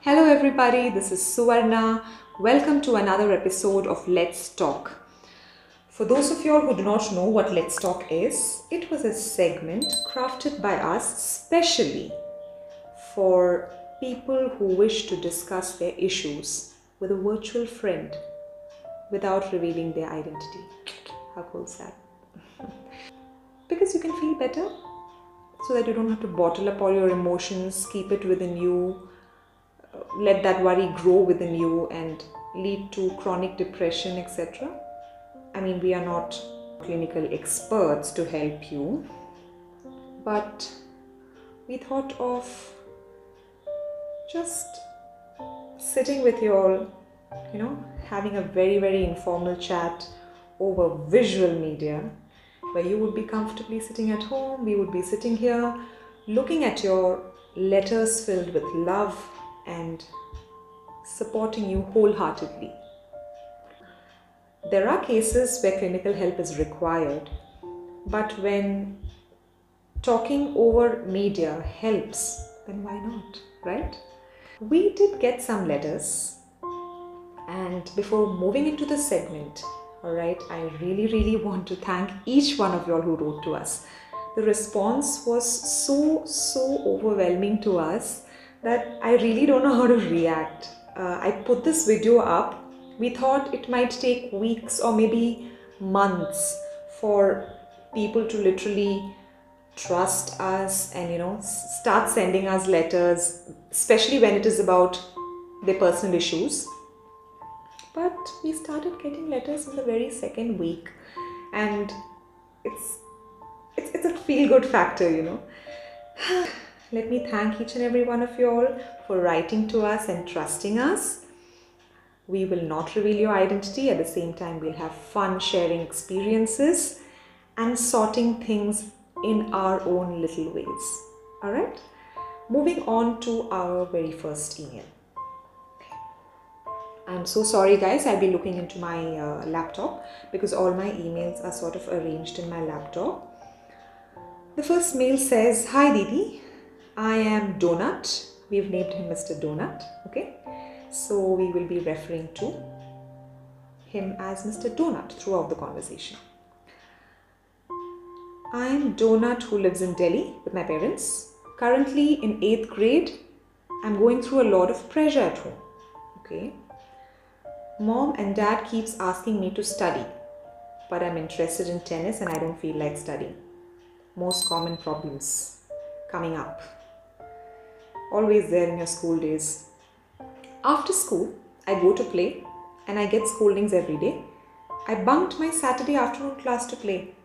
Hello everybody, this is Suvarna. Welcome to another episode of Let's Talk. For those of you all who do not know what Let's Talk is, it was a segment crafted by us specially for people who wish to discuss their issues with a virtual friend without revealing their identity. How cool is that? Because you can feel better so that you don't have to bottle up all your emotions, keep it within you, let that worry grow within you and lead to chronic depression, etc. I mean, we are not clinical experts to help you, but we thought of just sitting with you all, having a very informal chat over visual media where you would be comfortably sitting at home, we would be sitting here looking at your letters filled with love and supporting you wholeheartedly. There are cases where clinical help is required, but when talking over media helps, then why not, right? We did get some letters, and before moving into the segment, alright, I really want to thank each one of you all who wrote to us. The response was so overwhelming to us that I really don't know how to react. I put this video up. We thought it might take weeks or maybe months for people to literally trust us and start sending us letters, especially when it is about their personal issues. But we started getting letters in the very second week, and it's a feel-good factor. Let me thank each and every one of you all for writing to us and trusting us. We will not reveal your identity. At the same time, we'll have fun sharing experiences and sorting things in our own little ways. Alright? Moving on to our very first email. I'm so sorry guys, I'll be looking into my laptop because all my emails are sort of arranged in my laptop. The first mail says, "Hi Didi, I am Donut." We've named him Mr. Donut, okay? So we will be referring to him as Mr. Donut throughout the conversation. I'm Donut who lives in Delhi with my parents. Currently in 8th grade, I'm going through a lot of pressure at home, okay? Mom and dad keeps asking me to study, but I'm interested in tennis and I don't feel like studying. Most common problems coming up. Always there in your school days. After school, I go to play and I get scoldings every day. I bunked my Saturday afternoon class to play.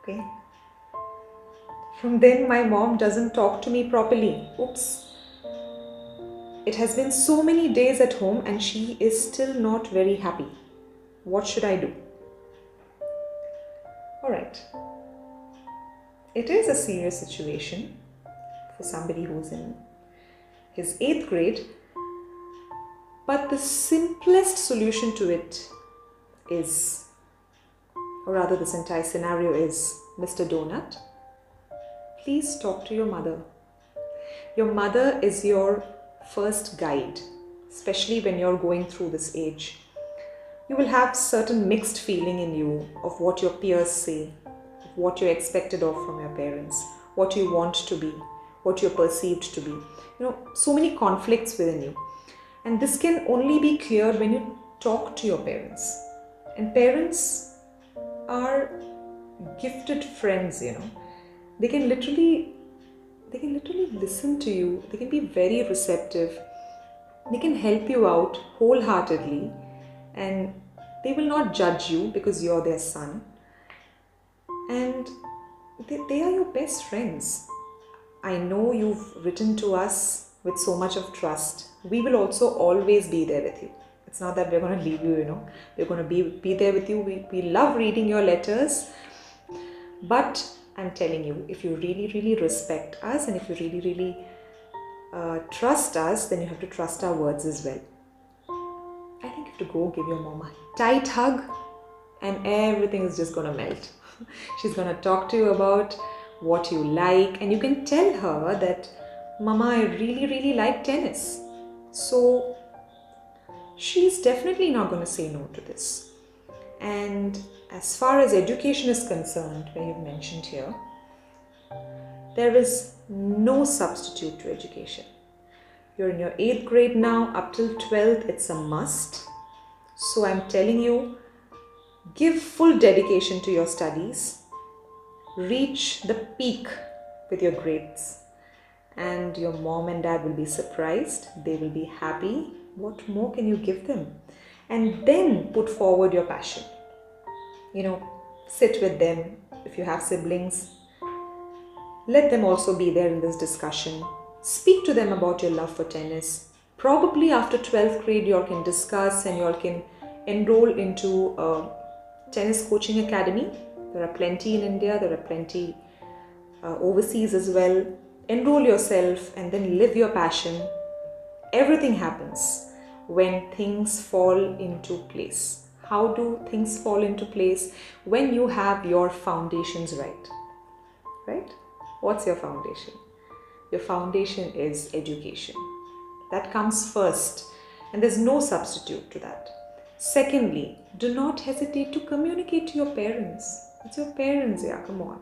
Okay. From then, my mom doesn't talk to me properly. Oops. It has been so many days at home and she is still not very happy. What should I do? Alright. It is a serious situation for somebody who's in his 8th grade, but the simplest solution to it is, or rather this entire scenario is, Mr. Donut, please talk to your mother. Your mother is your first guide, especially when you're going through this age. You will have certain mixed feeling in you of what your peers say, what you're expected of from your parents, what you want to be, what you're perceived to be. So many conflicts within you. And this can only be cleared when you talk to your parents. And parents are gifted friends, They can literally listen to you. They can be very receptive. They can help you out wholeheartedly. And they will not judge you because you're their son. And they are your best friends. I know you've written to us with so much of trust. We will also always be there with you. It's not that we're going to leave you, We're going to be there with you. We love reading your letters. But I'm telling you, if you really respect us and if you really trust us, then you have to trust our words as well. I think you have to go give your mom a tight hug and everything is just going to melt. She's going to talk to you about what you like, and you can tell her that, "Mama, I really like tennis. So she's definitely not going to say no to this. And as far as education is concerned, where you've mentioned here, there is no substitute to education. You're in your 8th grade now, up till 12th, it's a must. So I'm telling you, give full dedication to your studies, reach the peak with your grades, and your mom and dad will be surprised, they will be happy. What more can you give them? And then put forward your passion. Sit with them. If you have siblings, let them also be there in this discussion. Speak to them about your love for tennis. Probably after 12th grade, you all can discuss and you all can enroll into a tennis coaching academy. There are plenty in India, there are plenty overseas as well. Enroll yourself and then live your passion. Everything happens when things fall into place. How do things fall into place? When you have your foundations right? Right? What's your foundation? Your foundation is education. That comes first, and there's no substitute to that. Secondly, do not hesitate to communicate to your parents. It's your parents, yeah, come on.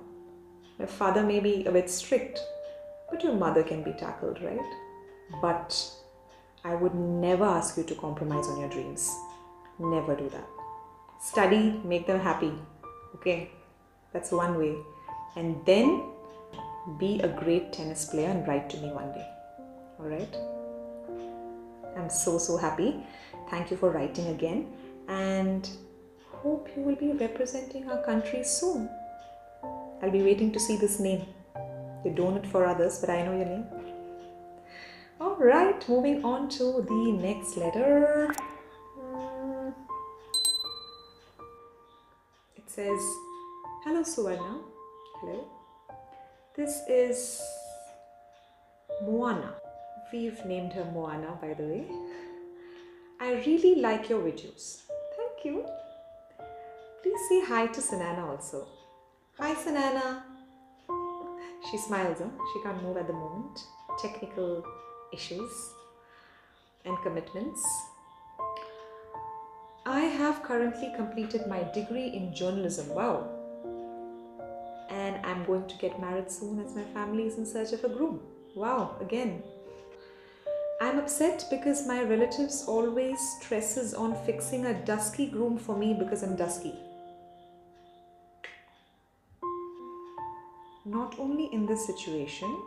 Your father may be a bit strict, but your mother can be tackled, right? But I would never ask you to compromise on your dreams. Never do that. Study, make them happy. Okay, that's one way. And then be a great tennis player and write to me one day. All right? I'm so happy. Thank you for writing again, and hope you will be representing our country soon. I'll be waiting to see this name. You don't it for others, but I know your name. All right, moving on to the next letter. It says, hello Suvarna. Hello. This is Moana. We've named her Moana, by the way. I really like your videos. Thank you. Please say hi to Sanana also. Hi Sanana. She smiles, huh? She can't move at the moment. Technical issues and commitments. I have currently completed my degree in journalism. Wow. And I'm going to get married soon as my family is in search of a groom. Wow, again. I'm upset because my relatives always stresses on fixing a dusky groom for me because I'm dusky. Not only in this situation,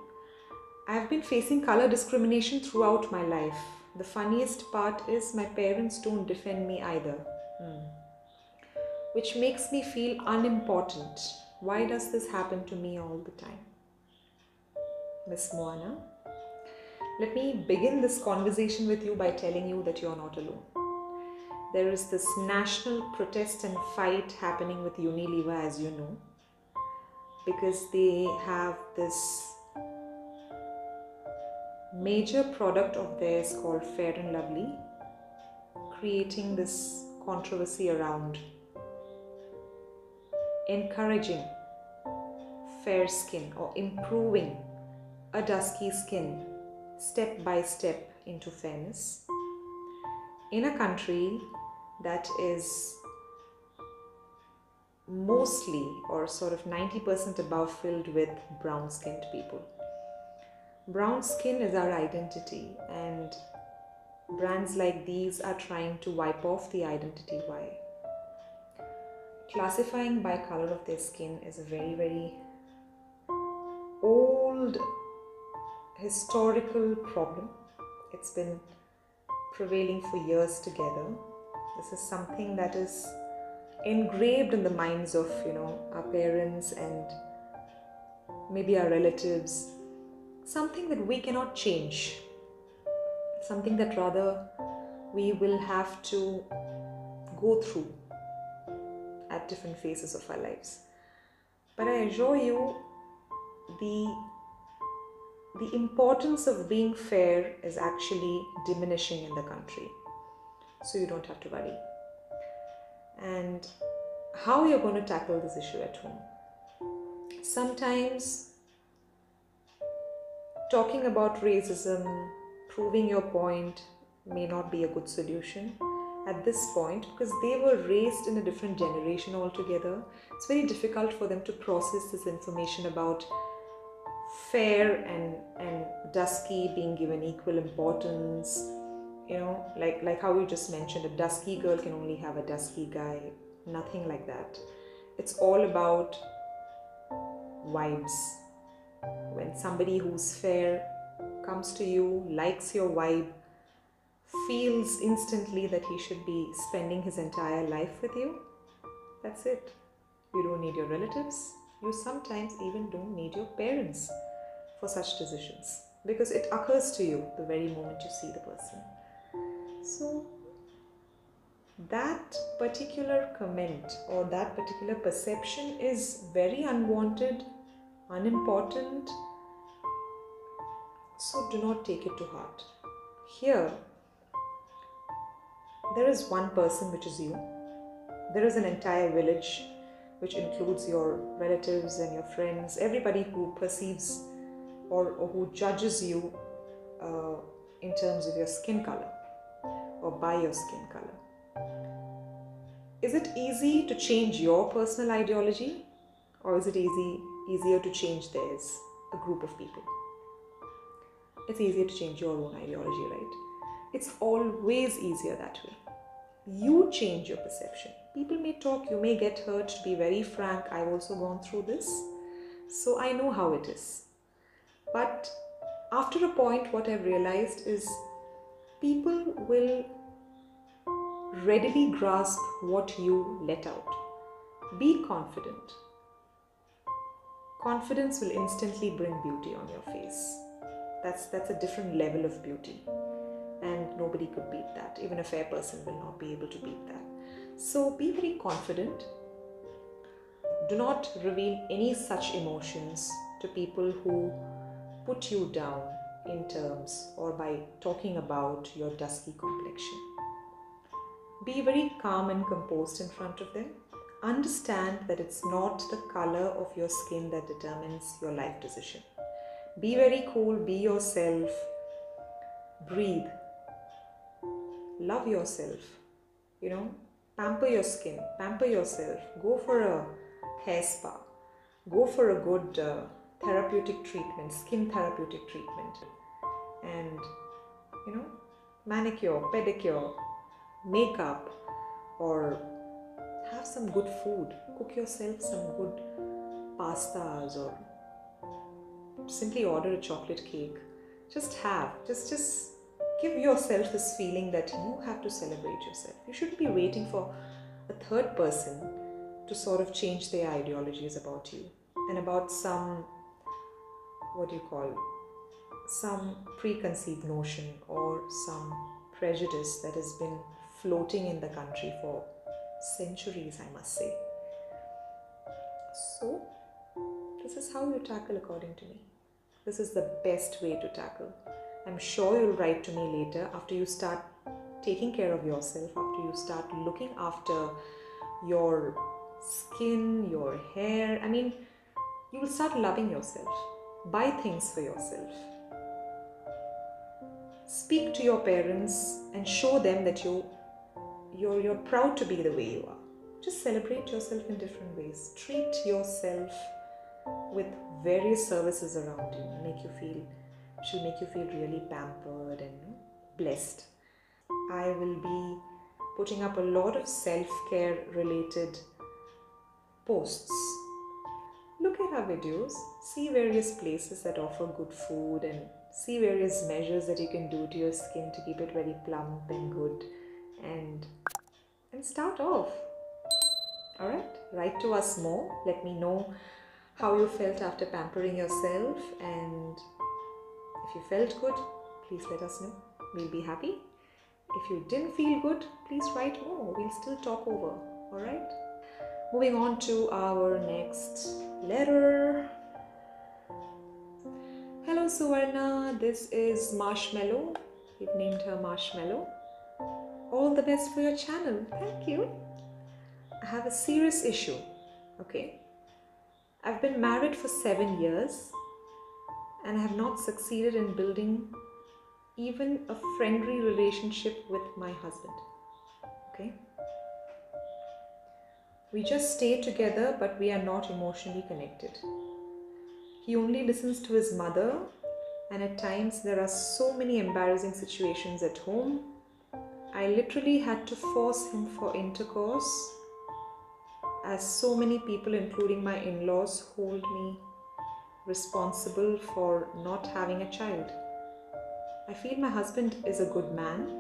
I've been facing color discrimination throughout my life. The funniest part is my parents don't defend me either. Which makes me feel unimportant. Why does this happen to me all the time? Miss Moana, let me begin this conversation with you by telling you that you're not alone. There is this national protest and fight happening with Unilever, as you know, because they have this major product of theirs called Fair and Lovely, creating this controversy around encouraging fair skin or improving a dusky skin step by step into fairness in a country that is mostly or sort of 90% above filled with brown skinned people. Brown skin is our identity, and brands like these are trying to wipe off the identity. Why? Classifying by color of their skin is a very, very old historical problem. It's been prevailing for years together. This is something that is engraved in the minds of, our parents and maybe our relatives. Something that we cannot change. Something that rather we will have to go through at different phases of our lives. But I assure you, the importance of being fair is actually diminishing in the country. So you don't have to worry. And how you're going to tackle this issue at home? Sometimes talking about racism, proving your point, may not be a good solution at this point, because they were raised in a different generation altogether. It's very difficult for them to process this information about fair and dusky being given equal importance. Like how you just mentioned, a dusky girl can only have a dusky guy. Nothing like that. It's all about vibes. When somebody who's fair comes to you, likes your vibe, feels instantly that he should be spending his entire life with you, that's it. You don't need your relatives. You sometimes even don't need your parents for such decisions, because it occurs to you the very moment you see the person. So that particular comment or that particular perception is very unwanted, unimportant. So do not take it to heart. Here, there is one person, which is you. There is an entire village, which includes your relatives and your friends, everybody who perceives or who judges you in terms of your skin color or by your skin color. Is it easy to change your personal ideology, or is it easier to change theirs, a group of people? It's easier to change your own ideology, right? It's always easier that way. You change your perception. People may talk, you may get hurt. To be very frank, I've also gone through this, so I know how it is. But after a point, what I've realized is people will readily grasp what you let out. Be confident. Confidence will instantly bring beauty on your face. That's a different level of beauty, and nobody could beat that. Even a fair person will not be able to beat that. So be very confident. Do not reveal any such emotions to people who put you down in terms or by talking about your dusky complexion. Be very calm and composed in front of them. Understand that it's not the color of your skin that determines your life decision. Be very cool, be yourself, breathe, love yourself, pamper your skin, pamper yourself, go for a hair spa, go for a good therapeutic treatment, skin therapeutic treatment, and manicure, pedicure, makeup, or have some good food, cook yourself some good pastas, or simply order a chocolate cake. Just give yourself this feeling that you have to celebrate yourself. You shouldn't be waiting for a third person to sort of change their ideologies about you and about some preconceived notion or some prejudice that has been floating in the country for centuries, I must say. So this is how you tackle, according to me. This is the best way to tackle. I'm sure you'll write to me later after you start taking care of yourself, after you start looking after your skin, your hair. You will start loving yourself. Buy things for yourself. Speak to your parents and show them that you're proud to be the way you are. Just celebrate yourself in different ways. Treat yourself with various services around you. She'll make you feel really pampered and blessed. I will be putting up a lot of self-care related posts. Look at our videos, see various places that offer good food, and see various measures that you can do to your skin to keep it very plump and good, and start off. Alright, write to us more. Let me know how you felt after pampering yourself, and if you felt good, please let us know. We'll be happy. If you didn't feel good, please write more. We'll still talk over. Alright? Moving on to our next letter. Hello Suvarna, this is Marshmallow. We've named her Marshmallow. All the best for your channel. Thank you. I have a serious issue. Okay? I've been married for 7 years and I have not succeeded in building even a friendly relationship with my husband. Okay? We just stay together, but we are not emotionally connected. He only listens to his mother, and at times there are so many embarrassing situations at home. I literally had to force him for intercourse, as so many people, including my in-laws, hold me responsible for not having a child. I feel my husband is a good man,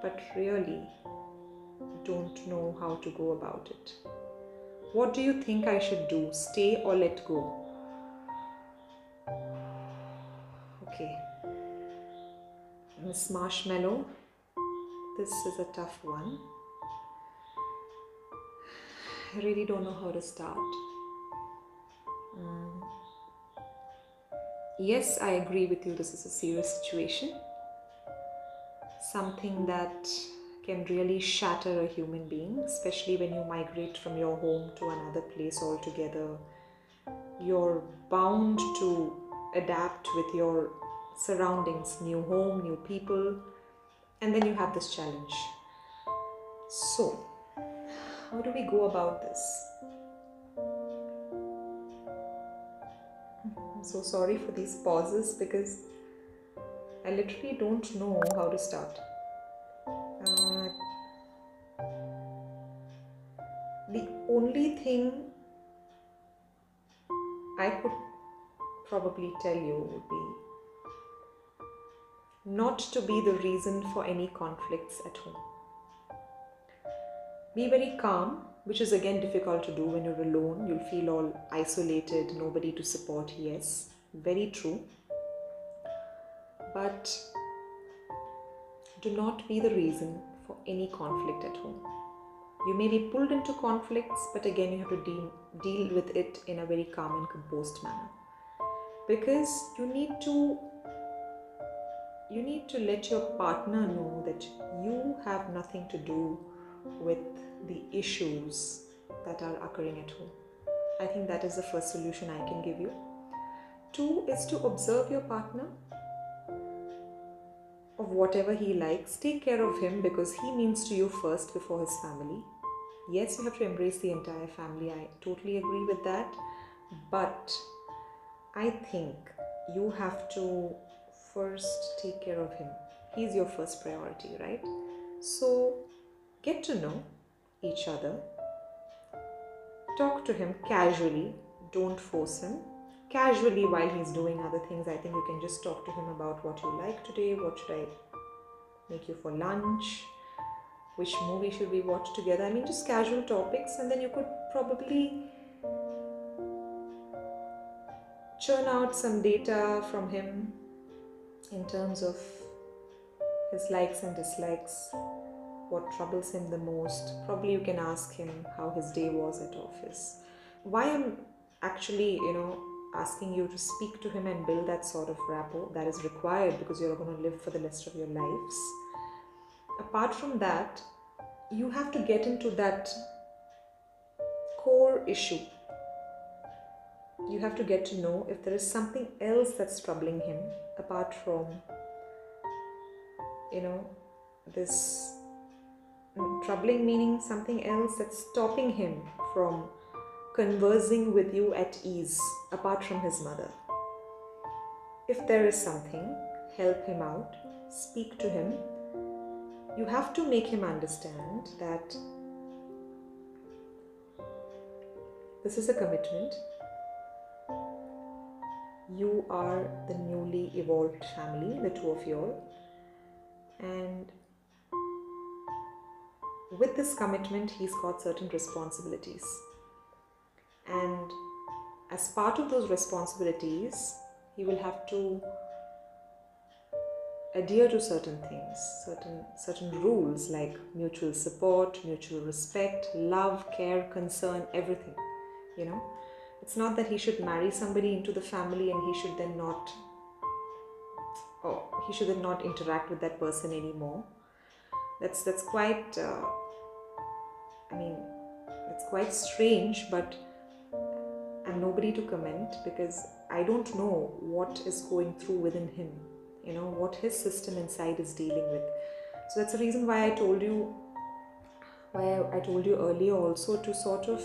but really don't know how to go about it. What do you think I should do? Stay or let go? Okay. Miss Marshmallow, this is a tough one. I really don't know how to start. Yes, I agree with you. This is a serious situation. Something that can really shatter a human being, especially when you migrate from your home to another place altogether. You're bound to adapt with your surroundings, new home, new people, and then you have this challenge. So, how do we go about this? I'm so sorry for these pauses because I literally don't know how to start. The only thing I could probably tell you would be not to be the reason for any conflicts at home. Be very calm, which is again difficult to do when you're alone. You'll feel all isolated, nobody to support. Yes, very true. But do not be the reason for any conflict at home. You may be pulled into conflicts, but again you have to deal with it in a very calm and composed manner. Because you need to let your partner know that you have nothing to do with the issues that are occurring at home. I think that is the first solution I can give you. 2 is to observe your partner of whatever he likes. Take care of him because he means to you first before his family. Yes, you have to embrace the entire family. I totally agree with that. But I think you have to first take care of him. He's your first priority, right? So get to know each other. Talk to him casually. Don't force him. Casually while he's doing other things, I think you can just talk to him about what you like today. What should I make you for lunch? Which movie should we watch together? I mean, just casual topics, and then you could probably churn out some data from him in terms of his likes and dislikes, what troubles him the most. Probably you can ask him how his day was at office. Why I'm actually, asking you to speak to him and build that sort of rapport that is required because you're going to live for the rest of your lives. Apart from that, you have to get into that core issue. You have to get to know if there is something else that's troubling him apart from, this troubling, meaning something else that's stopping him from conversing with you at ease apart from his mother. If there is something, help him out, speak to him. You have to make him understand that this is a commitment. You are the newly evolved family, the two of you all, and with this commitment, he's got certain responsibilities. And as part of those responsibilities, he will have to adhere to certain things, certain rules like mutual support, mutual respect, love, care, concern, everything. It's not that he should marry somebody into the family and he should then not interact with that person anymore. That's quite it's quite strange, but I'm nobody to comment because I don't know what is going through within him. what his system inside is dealing with. So that's the reason why I told you earlier also to sort of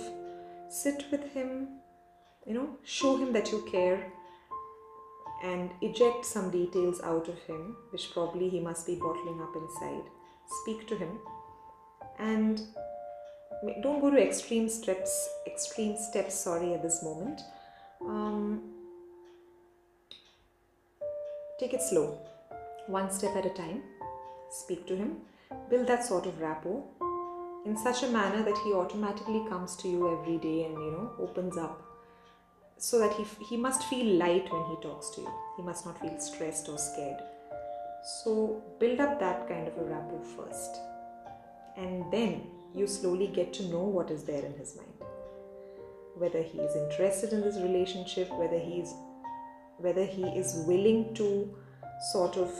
sit with him, show him that you care, and eject some details out of him which probably he must be bottling up inside. Speak to him, and don't go to extreme steps at this moment. Take it slow, one step at a time. Speak to him, build that sort of rapport in such a manner that he automatically comes to you every day and opens up, so that he must feel light when he talks to you. He must not feel stressed or scared. So build up that kind of a rapport first, and then you slowly get to know what is there in his mind, whether he is interested in this relationship, whether he is willing to sort of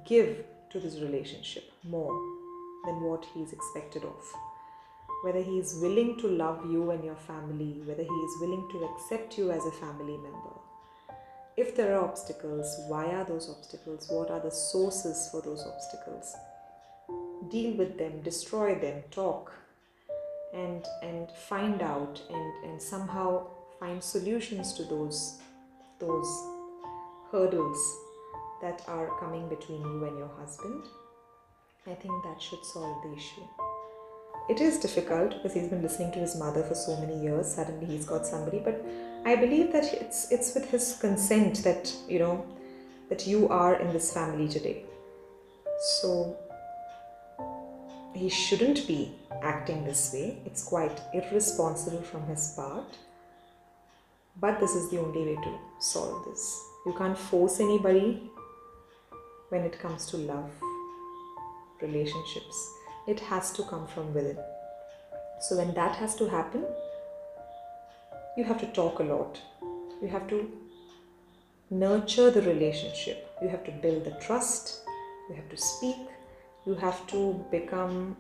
give to this relationship more than what he is expected of, whether he is willing to love you and your family, whether he is willing to accept you as a family member. If there are obstacles, why are those obstacles? What are the sources for those obstacles? Deal with them, destroy them, talk, and find out and somehow find solutions to those hurdles that are coming between you and your husband. I think that should solve the issue. It is difficult because he's been listening to his mother for so many years. Suddenly he's got somebody, but I believe that it's with his consent that that you are in this family today. So he shouldn't be acting this way. It's quite irresponsible from his part. But this is the only way to solve this. You can't force anybody when it comes to love, relationships. It has to come from within. So when that has to happen, you have to talk a lot. You have to nurture the relationship. You have to build the trust. You have to speak. You have to become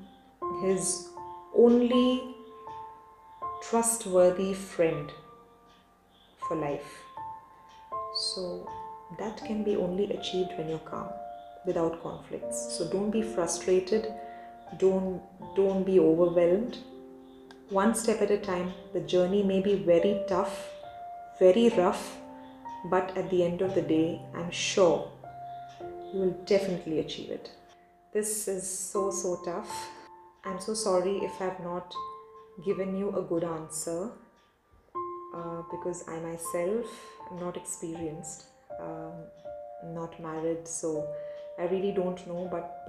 his only trustworthy friend for life. So that can be only achieved when you're calm, without conflicts. So don't be frustrated. Don't be overwhelmed. One step at a time. The journey may be very tough, very rough, but at the end of the day, I'm sure you will definitely achieve it. This is so tough. I'm so sorry if I've not given you a good answer because I myself am not experienced, not married, so I really don't know, but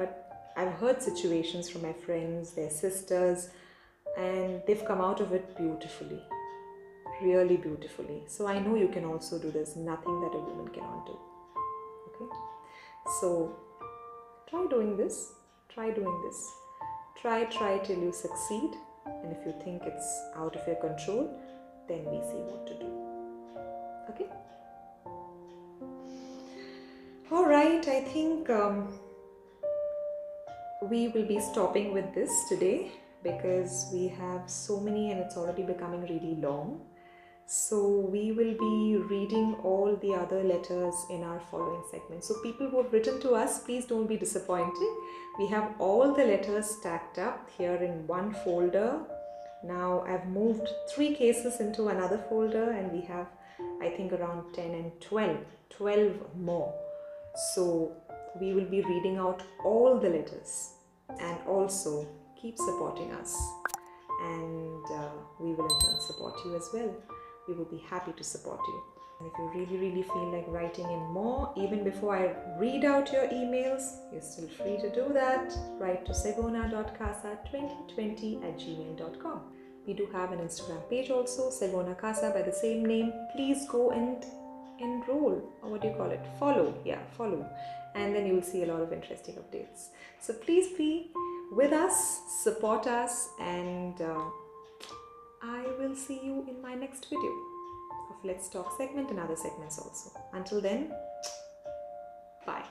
I've heard situations from my friends, their sisters, and they've come out of it beautifully, really beautifully. So I know you can also do this. Nothing that a woman cannot do. Okay? So try doing this. Try till you succeed. And if you think it's out of your control, then we see what to do. Okay? All right, I think we will be stopping with this today because we have so many and it's already becoming really long. So we will be reading all the other letters in our following segment. So people who have written to us, please don't be disappointed. We have all the letters stacked up here in one folder. Now I've moved 3 cases into another folder and we have, I think, around 10 and 12 more. So we will be reading out all the letters, and also keep supporting us, and we will in turn support you as well. We will be happy to support you. And if you really feel like writing in more, even before I read out your emails, you're still free to do that. Write to segona.casa2020@gmail.com. We do have an Instagram page also, Segona Casa, by the same name. Please go and enroll, or what do you call it? Follow. And then you will see a lot of interesting updates. So please be with us, support us, and I will see you in my next video of Let's Talk segment and other segments also. Until then, bye.